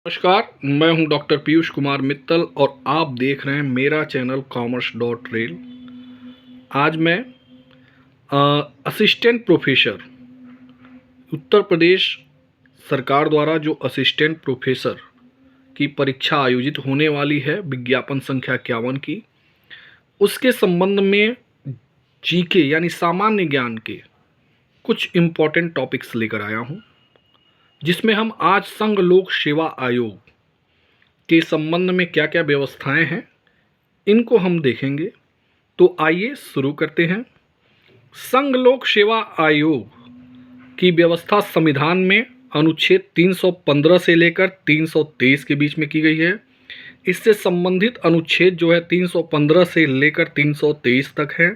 नमस्कार, मैं हूं डॉक्टर पीयूष कुमार मित्तल और आप देख रहे हैं मेरा चैनल कॉमर्स.रेल। आज मैं असिस्टेंट प्रोफेसर उत्तर प्रदेश सरकार द्वारा जो असिस्टेंट प्रोफेसर की परीक्षा आयोजित होने वाली है विज्ञापन संख्या 51 की, उसके संबंध में जीके यानी सामान्य ज्ञान के कुछ इम्पोर्टेंट टॉपिक्स लेकर आया हूं, जिसमें हम आज संघ लोक सेवा आयोग के संबंध में क्या क्या व्यवस्थाएं हैं इनको हम देखेंगे। तो आइए शुरू करते हैं। संघ लोक सेवा आयोग की व्यवस्था संविधान में अनुच्छेद 315 से लेकर 323 के बीच में की गई है। इससे संबंधित अनुच्छेद जो है 315 से लेकर 323 तक है।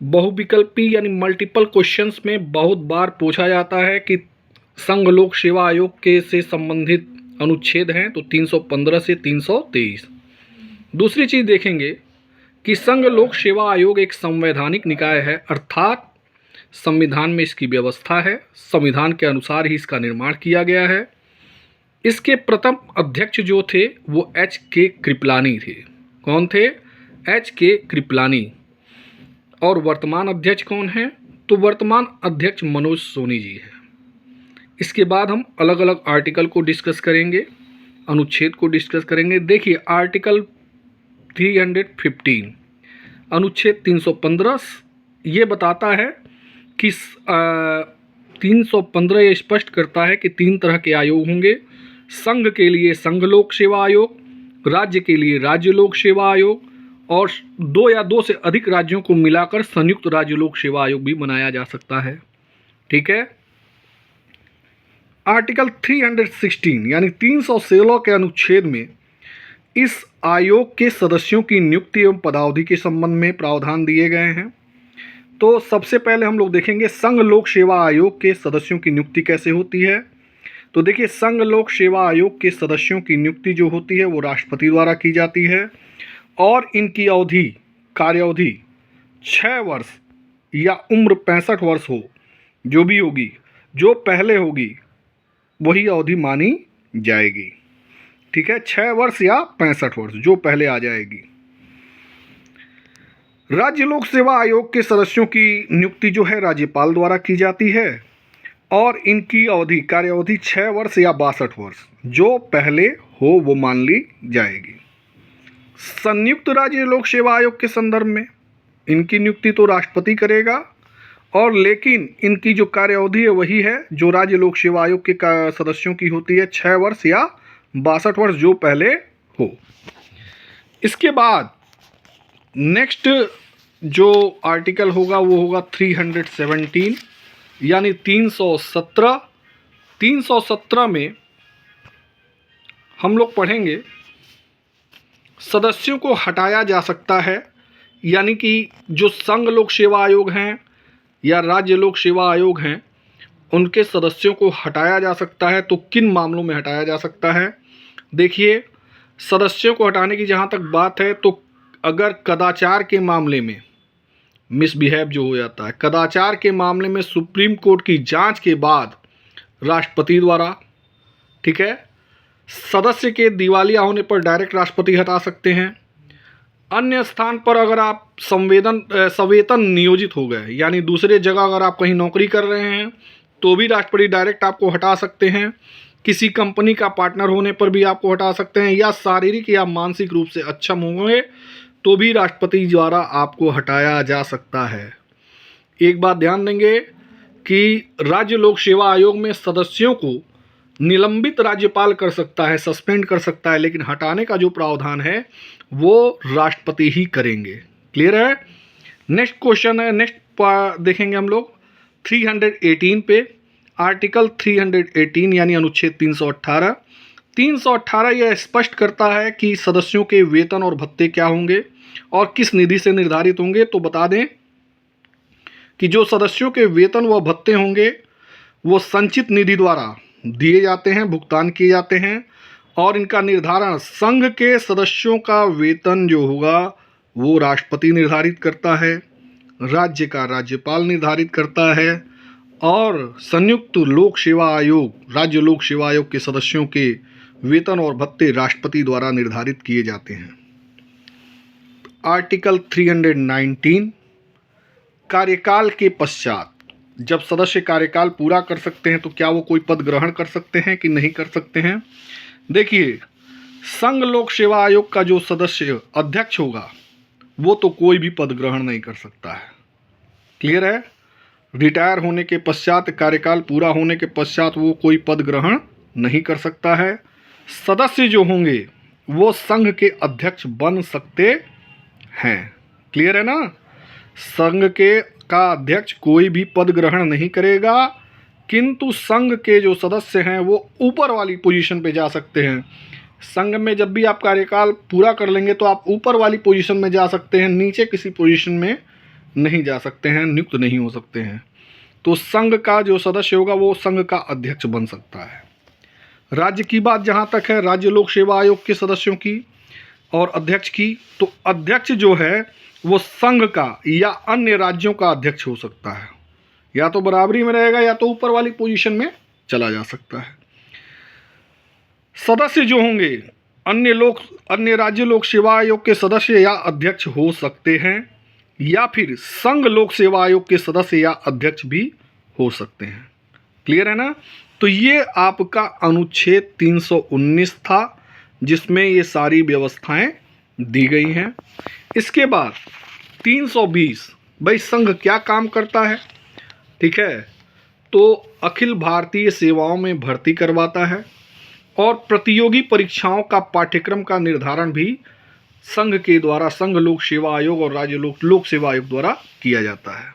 बहुविकल्पी यानी मल्टीपल क्वेश्चंस में बहुत बार पूछा जाता है कि संघ लोक सेवा आयोग के से संबंधित अनुच्छेद हैं, तो 315 से 323। दूसरी चीज़ देखेंगे कि संघ लोक सेवा आयोग एक संवैधानिक निकाय है, अर्थात संविधान में इसकी व्यवस्था है, संविधान के अनुसार ही इसका निर्माण किया गया है। इसके प्रथम अध्यक्ष जो थे वो H.K. कृपलानी थे। कौन थे? H.K. कृपलानी। और वर्तमान अध्यक्ष कौन है? तो वर्तमान अध्यक्ष मनोज सोनी जी हैं। इसके बाद हम अलग अलग आर्टिकल को डिस्कस करेंगे, अनुच्छेद को डिस्कस करेंगे। देखिए, आर्टिकल 315 अनुच्छेद 315 ये बताता है कि 315 ये स्पष्ट करता है कि 3 तरह के आयोग होंगे। संघ के लिए संघ लोक सेवा आयोग, राज्य के लिए राज्य लोक सेवा आयोग और 2 या 2 से अधिक राज्यों को मिलाकर संयुक्त राज्य लोक सेवा आयोग भी बनाया जा सकता है। ठीक है। आर्टिकल 316 यानी 316 के अनुच्छेद में इस आयोग के सदस्यों की नियुक्ति एवं पदावधि के संबंध में प्रावधान दिए गए हैं। तो सबसे पहले हम लोग देखेंगे संघ लोक सेवा आयोग के सदस्यों की नियुक्ति कैसे होती है। तो देखिए, संघ लोक सेवा आयोग के सदस्यों की नियुक्ति जो होती है वो राष्ट्रपति द्वारा की जाती है और इनकी अवधि, कार्यावधि 6 वर्ष या उम्र 65 वर्ष हो, जो भी होगी, जो पहले होगी वही अवधि मानी जाएगी। ठीक है, 6 वर्ष या 65 वर्ष, जो पहले आ जाएगी। राज्य लोक सेवा आयोग के सदस्यों की नियुक्ति जो है राज्यपाल द्वारा की जाती है और इनकी अवधि, कार्यावधि 6 वर्ष या 62 वर्ष, जो पहले हो वो मान ली जाएगी। संयुक्त राज्य लोक सेवा आयोग के संदर्भ में इनकी नियुक्ति तो राष्ट्रपति करेगा, और लेकिन इनकी जो कार्यावधि है वही है जो राज्य लोक सेवा आयोग के सदस्यों की होती है, 6 वर्ष या 62 वर्ष, जो पहले हो। इसके बाद नेक्स्ट जो आर्टिकल होगा वो होगा 317 यानी 317। 317 में हम लोग पढ़ेंगे सदस्यों को हटाया जा सकता है, यानी कि जो संघ लोक सेवा आयोग हैं या राज्य लोक सेवा आयोग हैं उनके सदस्यों को हटाया जा सकता है। तो किन मामलों में हटाया जा सकता है? देखिए, सदस्यों को हटाने की जहाँ तक बात है तो अगर कदाचार के मामले में मिसबिहेव जो हो जाता है, कदाचार के मामले में सुप्रीम कोर्ट की जांच के बाद राष्ट्रपति द्वारा, ठीक है, सदस्य के दिवालिया होने पर डायरेक्ट राष्ट्रपति हटा सकते हैं। अन्य स्थान पर अगर आप सवेतन नियोजित हो गए, यानी दूसरे जगह अगर आप कहीं नौकरी कर रहे हैं तो भी राष्ट्रपति डायरेक्ट आपको हटा सकते हैं। किसी कंपनी का पार्टनर होने पर भी आपको हटा सकते हैं, या शारीरिक या मानसिक रूप से अक्षम होंगे तो भी राष्ट्रपति द्वारा आपको हटाया जा सकता है। एक बात ध्यान देंगे कि राज्य लोक सेवा आयोग में सदस्यों को निलंबित राज्यपाल कर सकता है, सस्पेंड कर सकता है, लेकिन हटाने का जो प्रावधान है वो राष्ट्रपति ही करेंगे। क्लियर है? नेक्स्ट क्वेश्चन है, नेक्स्ट देखेंगे हम लोग 318 पे। आर्टिकल 318 यानी अनुच्छेद 318। 318 यह स्पष्ट करता है कि सदस्यों के वेतन और भत्ते क्या होंगे और किस निधि से निर्धारित होंगे। तो बता दें कि जो सदस्यों के वेतन व भत्ते होंगे वो संचित निधि द्वारा दिए जाते हैं, भुगतान किए जाते हैं, और इनका निर्धारण संघ के सदस्यों का वेतन जो होगा वो राष्ट्रपति निर्धारित करता है, राज्य का राज्यपाल निर्धारित करता है, और संयुक्त लोक सेवा आयोग, राज्य लोक सेवा आयोग के सदस्यों के वेतन और भत्ते राष्ट्रपति द्वारा निर्धारित किए जाते हैं। आर्टिकल 319, कार्यकाल के पश्चात जब सदस्य कार्यकाल पूरा कर सकते हैं तो क्या वो कोई पद ग्रहण कर सकते हैं कि नहीं कर सकते हैं? देखिए, संघ लोक सेवा आयोग का जो सदस्य अध्यक्ष होगा वो तो कोई भी पद ग्रहण नहीं कर सकता है। क्लियर है? रिटायर होने के पश्चात, कार्यकाल पूरा होने के पश्चात वो कोई पद ग्रहण नहीं कर सकता है। सदस्य जो होंगे वो संघ के अध्यक्ष बन सकते हैं। क्लियर है ना? संघ के का अध्यक्ष कोई भी पद ग्रहण नहीं करेगा, किंतु संघ के जो सदस्य हैं वो ऊपर वाली पोजीशन पे जा सकते हैं। संघ में जब भी आप कार्यकाल पूरा कर लेंगे तो आप ऊपर वाली पोजीशन में जा सकते हैं, नीचे किसी पोजीशन में नहीं जा सकते हैं, नियुक्त नहीं हो सकते हैं। तो संघ का जो सदस्य होगा वो संघ का अध्यक्ष बन सकता है। राज्य की बात जहाँ तक है, राज्य लोक सेवा आयोग के सदस्यों की और अध्यक्ष की, तो अध्यक्ष जो है वो संघ का या अन्य राज्यों का अध्यक्ष हो सकता है, या तो बराबरी में रहेगा या तो ऊपर वाली पोजीशन में चला जा सकता है। सदस्य जो होंगे अन्य राज्य लोक सेवा आयोग के सदस्य या अध्यक्ष हो सकते हैं, या फिर संघ लोक सेवा आयोग के सदस्य या अध्यक्ष भी हो सकते हैं। क्लियर है ना? तो ये आपका अनुच्छेद 319 था जिसमें ये सारी व्यवस्थाएं दी गई हैं। इसके बाद 320, भाई संघ क्या काम करता है? ठीक है, तो अखिल भारतीय सेवाओं में भर्ती करवाता है और प्रतियोगी परीक्षाओं का पाठ्यक्रम का निर्धारण भी संघ के द्वारा, संघ लोक सेवा आयोग और राज्य लोक सेवा आयोग द्वारा किया जाता है।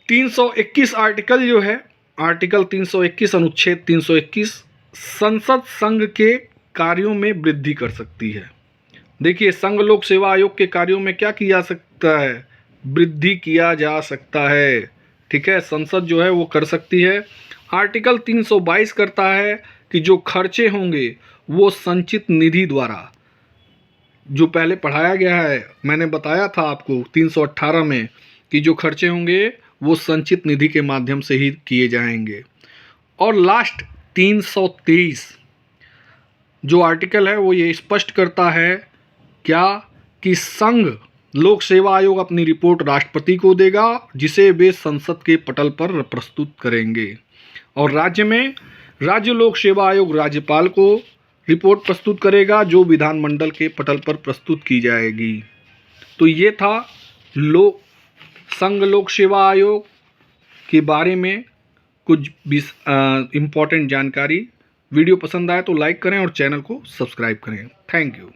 321 आर्टिकल जो है, आर्टिकल 321 अनुच्छेद 321 संसद संघ के कार्यों में वृद्धि कर सकती है। देखिए, संघ लोक सेवा आयोग के कार्यों में क्या किया जा सकता है? वृद्धि किया जा सकता है। ठीक है, संसद जो है वो कर सकती है। आर्टिकल 322 करता है कि जो खर्चे होंगे वो संचित निधि द्वारा, जो पहले पढ़ाया गया है, मैंने बताया था आपको 318 में कि जो खर्चे होंगे वो संचित निधि के माध्यम से ही किए जाएंगे। और लास्ट 323 जो आर्टिकल है वो ये स्पष्ट करता है क्या कि संघ लोक सेवा आयोग अपनी रिपोर्ट राष्ट्रपति को देगा, जिसे वे संसद के पटल पर प्रस्तुत करेंगे। और राज्य में राज्य लोक सेवा आयोग राज्यपाल को रिपोर्ट प्रस्तुत करेगा, जो विधानमंडल के पटल पर प्रस्तुत की जाएगी। तो ये था संघ लोक सेवा आयोग के बारे में कुछ इम्पॉर्टेंट जानकारी। वीडियो पसंद आए तो लाइक करें और चैनल को सब्सक्राइब करें। Thank you.